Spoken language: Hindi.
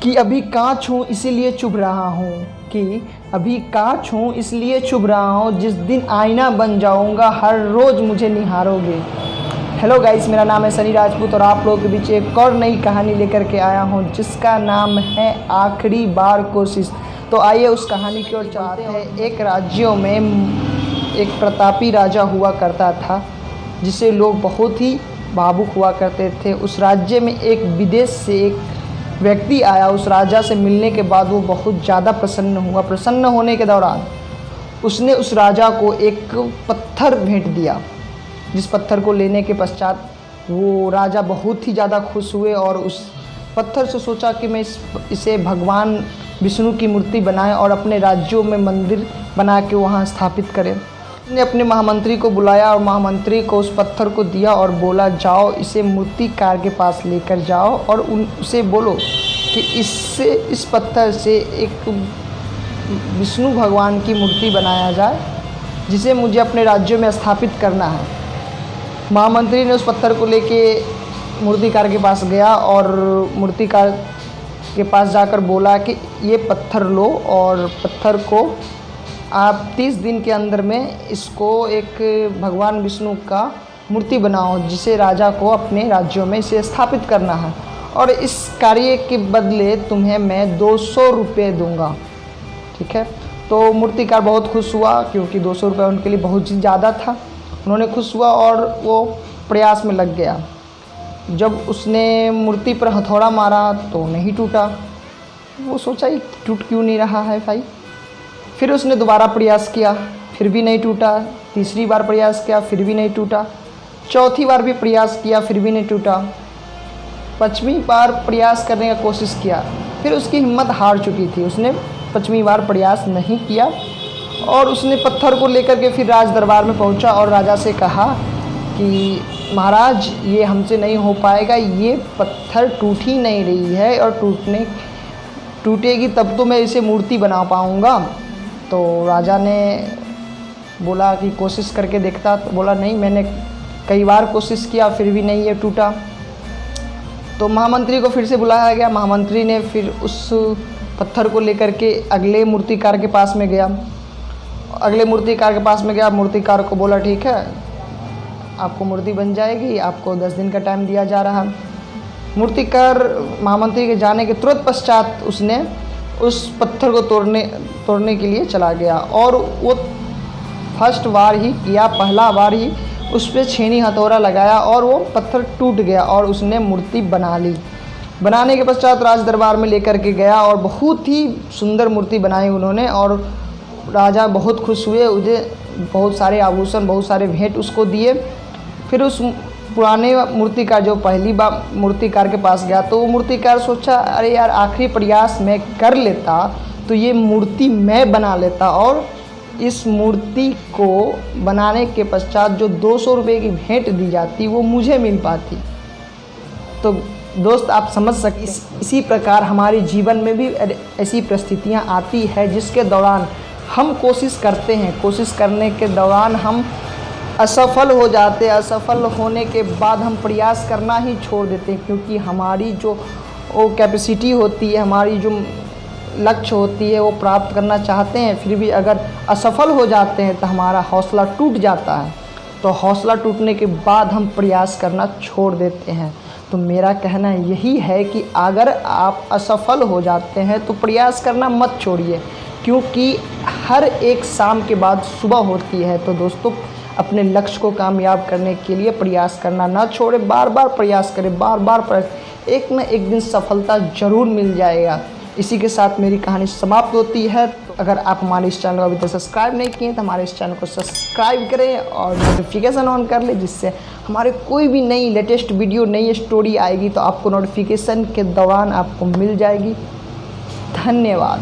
कि अभी कांच हूँ इसीलिए चुभ रहा हूँ, कि अभी कांच हूँ इसलिए चुभ रहा हूँ, जिस दिन आईना बन जाऊँगा हर रोज़ मुझे निहारोगे। हेलो गाइस, मेरा नाम है सनी राजपूत और आप लोगों के बीच एक और नई कहानी लेकर के आया हूँ जिसका नाम है आखिरी बार कोशिश। तो आइए उस कहानी की ओर चलते हैं। एक राज्यों में एक प्रतापी राजा हुआ करता था जिसे लोग बहुत ही भावुक हुआ करते थे। उस राज्य में एक विदेश से एक व्यक्ति आया। उस राजा से मिलने के बाद वो बहुत ज़्यादा प्रसन्न हुआ। प्रसन्न होने के दौरान उसने उस राजा को एक पत्थर भेंट दिया, जिस पत्थर को लेने के पश्चात वो राजा बहुत ही ज़्यादा खुश हुए और उस पत्थर से सोचा कि मैं इसे भगवान विष्णु की मूर्ति बनाएं और अपने राज्यों में मंदिर बना के वहाँ स्थापित करें। उसने अपने महामंत्री को बुलाया और महामंत्री को उस पत्थर को दिया और बोला, जाओ इसे मूर्तिकार के पास लेकर जाओ और उसे बोलो कि इस पत्थर से एक विष्णु भगवान की मूर्ति बनाया जाए जिसे मुझे अपने राज्यों में स्थापित करना है। महामंत्री ने उस पत्थर को लेके मूर्तिकार के पास गया और मूर्तिकार के पास जाकर बोला कि ये पत्थर लो और पत्थर को आप 30 दिन के अंदर में इसको एक भगवान विष्णु का मूर्ति बनाओ जिसे राजा को अपने राज्यों में इसे स्थापित करना है और इस कार्य के बदले तुम्हें मैं 200 रुपये दूँगा। ठीक है। तो मूर्तिकार बहुत खुश हुआ क्योंकि 200 रुपये उनके लिए बहुत ही ज़्यादा था। उन्होंने खुश हुआ और वो प्रयास में लग गया। जब उसने मूर्ति पर हथौड़ा मारा तो नहीं टूटा। वो सोचा ये टूट क्यों नहीं रहा है भाई। फिर उसने दोबारा प्रयास किया, फिर भी नहीं टूटा। तीसरी बार प्रयास किया, फिर भी नहीं टूटा। चौथी बार भी प्रयास किया, फिर भी नहीं टूटा। पाँचवीं बार प्रयास करने का कोशिश किया, फिर उसकी हिम्मत हार चुकी थी। उसने पाँचवीं बार प्रयास नहीं किया और उसने पत्थर को लेकर के फिर राज दरबार में पहुंचा और राजा से कहा कि महाराज ये हमसे नहीं हो पाएगा, ये पत्थर टूट ही नहीं रही है और टूटेगी तब तो मैं इसे मूर्ति बना पाऊँगा। तो राजा ने बोला कि कोशिश करके देखता। तो बोला नहीं, मैंने कई बार कोशिश किया फिर भी नहीं ये टूटा। तो महामंत्री को फिर से बुलाया गया। महामंत्री ने फिर उस पत्थर को लेकर के अगले मूर्तिकार के पास में गया। मूर्तिकार को बोला ठीक है, आपको मूर्ति बन जाएगी, आपको 10 दिन का टाइम दिया जा रहा। मूर्तिकार महामंत्री के जाने के तुरंत पश्चात उसने उस पत्थर को तोड़ने के लिए चला गया और वो पहला बार ही उस पर छेनी हथौड़ा लगाया और वो पत्थर टूट गया और उसने मूर्ति बना ली। बनाने के पश्चात राज दरबार में लेकर के गया और बहुत ही सुंदर मूर्ति बनाई उन्होंने और राजा बहुत खुश हुए। उसे बहुत सारे आभूषण, बहुत सारे भेंट उसको दिए। फिर उस पुराने मूर्तिकार जो पहली बार मूर्तिकार के पास गया तो वो मूर्तिकार सोचा, अरे यार आखिरी प्रयास मैं कर लेता तो ये मूर्ति मैं बना लेता और इस मूर्ति को बनाने के पश्चात जो 200 रुपये की भेंट दी जाती वो मुझे मिल पाती। तो दोस्त आप समझ सकते इसी प्रकार हमारे जीवन में भी ऐसी परिस्थितियाँ आती है जिसके दौरान हम कोशिश करते हैं, कोशिश करने के दौरान हम असफल हो जाते हैं। असफल होने के बाद हम प्रयास करना ही छोड़ देते हैं क्योंकि हमारी जो वो कैपेसिटी होती है, हमारी जो लक्ष्य होती है वो प्राप्त करना चाहते हैं, फिर भी अगर असफल हो जाते हैं तो हमारा हौसला टूट जाता है। तो हौसला टूटने के बाद हम प्रयास करना छोड़ देते हैं। तो मेरा कहना यही है कि अगर आप असफल हो जाते हैं तो प्रयास करना मत छोड़िए क्योंकि हर एक शाम के बाद सुबह होती है। तो दोस्तों अपने लक्ष्य को कामयाब करने के लिए प्रयास करना ना छोड़ें, बार बार प्रयास करें, एक न एक दिन सफलता ज़रूर मिल जाएगा। इसी के साथ मेरी कहानी समाप्त होती है। तो अगर आप हमारे इस चैनल को अभी तक सब्सक्राइब नहीं किए तो हमारे इस चैनल को सब्सक्राइब करें और नोटिफिकेशन ऑन कर लें, जिससे हमारे कोई भी नई लेटेस्ट वीडियो, नई स्टोरी आएगी तो आपको नोटिफिकेशन के दौरान आपको मिल जाएगी। धन्यवाद।